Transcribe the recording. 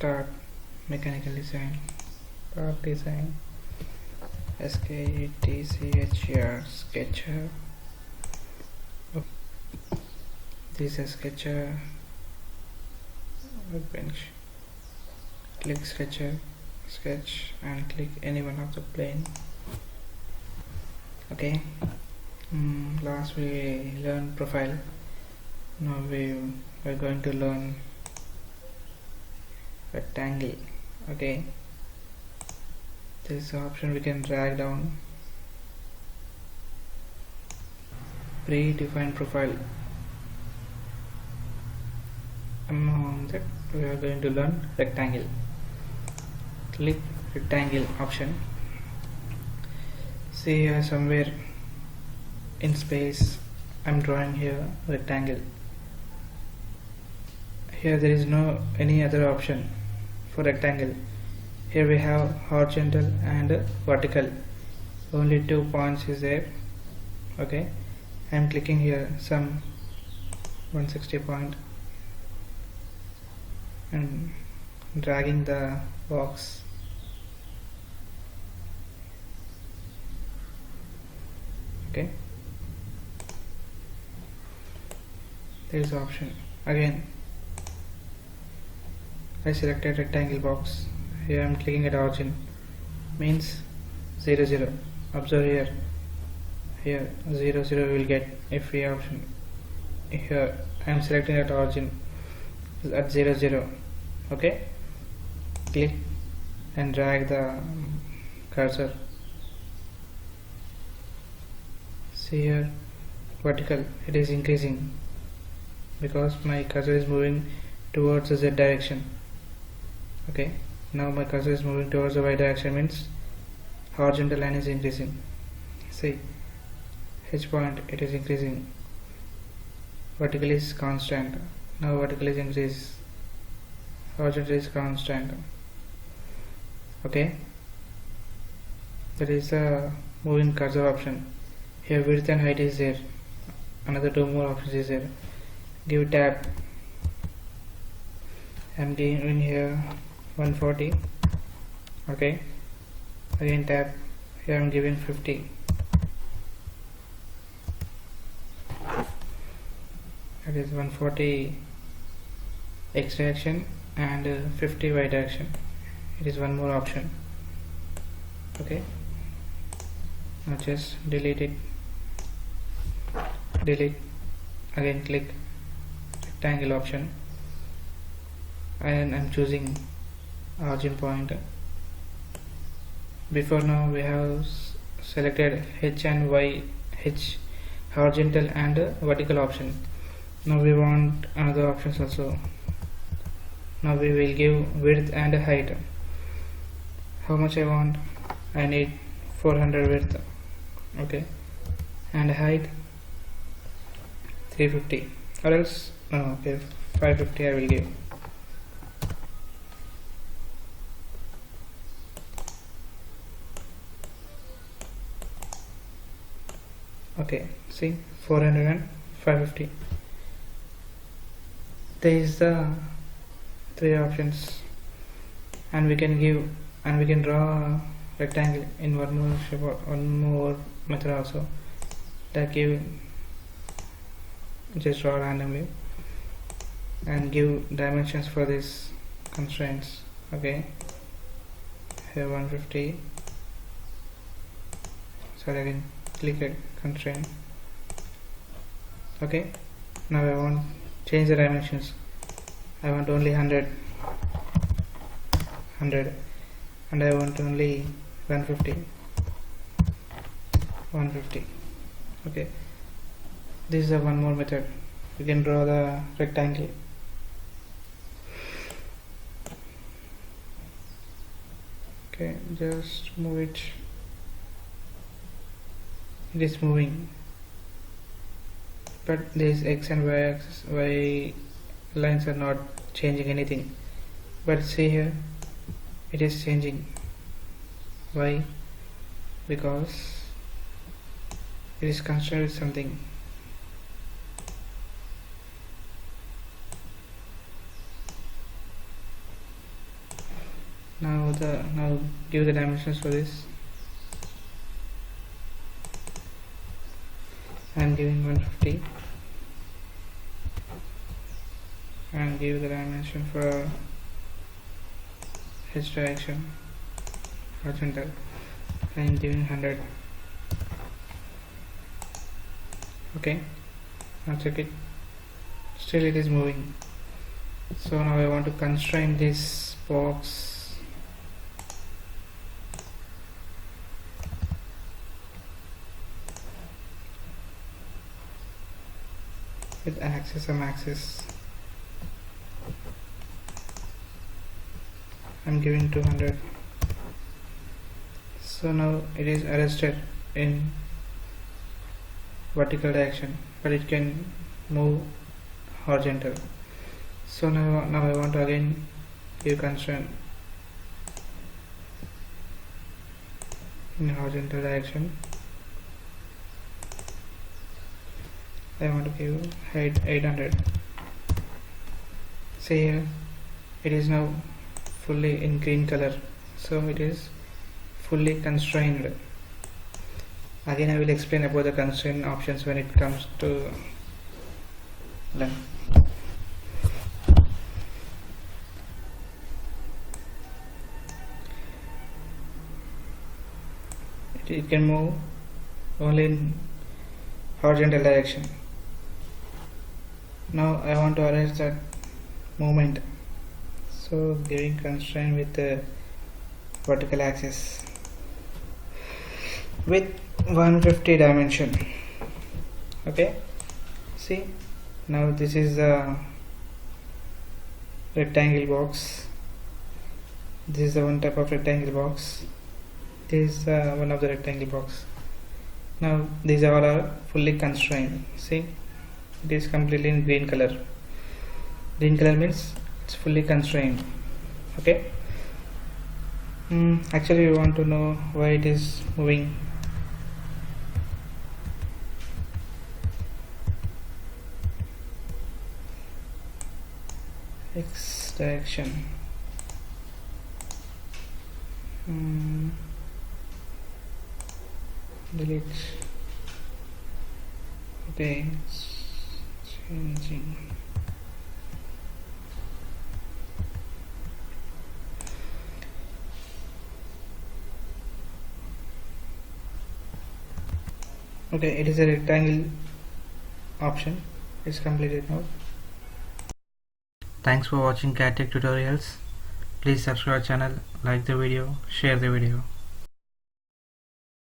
Start mechanical design, part design, SKETCHER, sketcher. This is sketcher, workbench. Click sketcher, sketch, and click any one of the plane. Okay. Last we learned profile. Now we're going to learn rectangle. Okay, this is the option we can drag down. Predefined profile. Among that we are going to learn rectangle. Click rectangle option. See here somewhere in space I'm drawing here rectangle. Here there is no any other option for rectangle. Here we have horizontal and vertical. Only 2 points is there. Okay, I am clicking here some 160 point and dragging the box. Okay, there is option again. I selected rectangle box. Here I am clicking at origin, means 0 0. Observe here 0 0 we will get if we option. Here I am selecting at origin at 0 0. Okay, click and drag the cursor. See here vertical, it is increasing because my cursor is moving towards the Z direction. Okay, now my cursor is moving towards the Y direction, means horizontal line is increasing. See, H point, it is increasing. Vertical is constant. Now vertical is increased. Horizontal is constant. Okay, that is the moving cursor option. Here width and height is there. Another 2 more options is there. Give tab. I am giving here 140. Okay, again tab. Here I am giving 50. That is 140 X direction and 50 Y direction. It is one more option. Okay, now just delete it. Delete. Again click rectangle option and I'm choosing origin point. Before now we have selected H and Y, H horizontal and vertical option. Now we want another options also. Now we will give width and height. How much I want? I need 400 width. Okay, and height 350, or else no, okay, 550 I will give. Okay, see, 400 and 550. There is the 3 options, and we can give and we can draw a rectangle in one more shape or one more method also. That give just draw randomly and give dimensions for these constraints. Okay, here 150. So again click a constraint. Okay, now I want change the dimensions. I want only 100 and I want only 150. Okay, this is a one more method. You can draw the rectangle. Okay, just move it. It is moving, but these X and Y axis, Y lines are not changing anything. But see here, it is changing. Why? Because it is constrained with something. now give the dimensions for this. I am giving 150 and give the dimension for H direction horizontal. I am giving 100. Okay, now check it. Still it is moving. So now I want to constrain this box with axis and axis. I'm giving 200. So now it is arrested in vertical direction, but it can move horizontal. So now I want to again give constraint in horizontal direction. I want to give height 800. See here, it is now fully in green color, so it is fully constrained. Again I will explain about the constraint options when it comes to length. It can move only in horizontal direction. Now I want to arrange that movement, so giving constraint with the vertical axis with 150 dimension. Okay, see, now this is the rectangle box. This is the one type of rectangle box. This is one of the rectangle box. Now these all are fully constrained. See, it is completely in green color. Green color means it's fully constrained. Okay. Actually we want to know why it is moving. X direction. Delete. Okay, changing. Okay, it is a rectangle option. It's completed now. Thanks for watching CAD Tech tutorials. Please subscribe our channel, like the video, share the video.